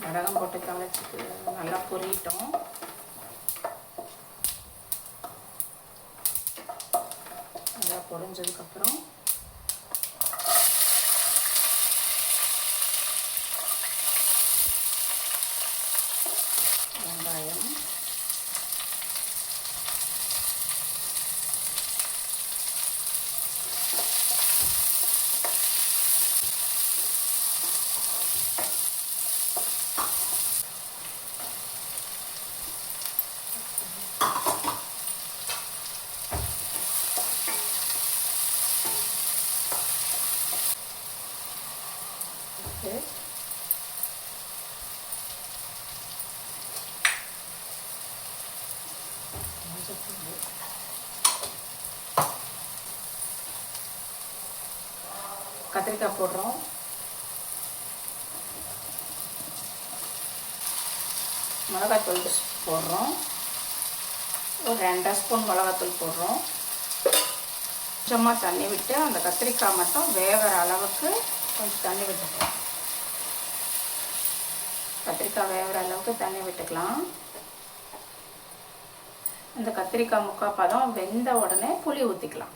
வடகம் போட்டு தாளிச்சுட்டு நல்லா பொரியட்டும். நல்லா பொரிஞ்சதுக்கப்புறம் வெங்காயம், கத்திரிக்காய் போடுறோம். மிளகாத்தூள் போடுறோம். ஒரு 2 ஸ்பூன் மிளகாத்தூள் போடுறோம். கொஞ்சமாக தண்ணி விட்டு அந்த கத்திரிக்காய் மட்டும் வேகிற அளவுக்கு கொஞ்சம் தண்ணி விட்டுக்கலாம். கத்திரிக்காய் வேகிற அளவுக்கு தண்ணி விட்டுக்கலாம். இந்த கத்திரிக்காய் முக்கால் பதம் வெந்த உடனே புளி ஊற்றிக்கலாம்.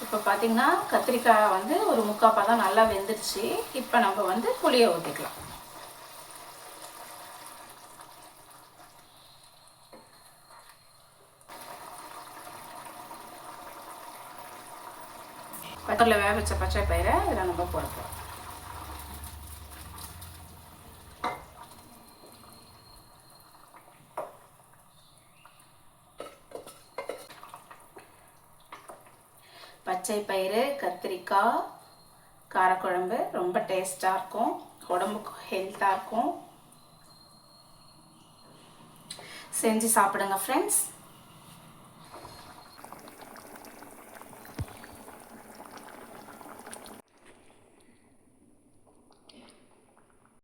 இப்போ பார்த்தீங்கன்னா கத்திரிக்காய் வந்து ஒரு முக்கால் பதம் நல்லா வெந்துடுச்சு. இப்போ நம்ம வந்து புளியை ஊற்றிக்கலாம். பச்சையில் வேக வச்ச பச்சை பயிரை இதில் நம்ம போடுறோம். பச்சை பயிறு கத்திரிக்காய் காரக்குழம்பு ரொம்ப டேஸ்ட்டாக இருக்கும். உடம்புக்கு ஹெல்த்தாக இருக்கும். செஞ்சு சாப்பிடுங்க ஃப்ரெண்ட்ஸ்.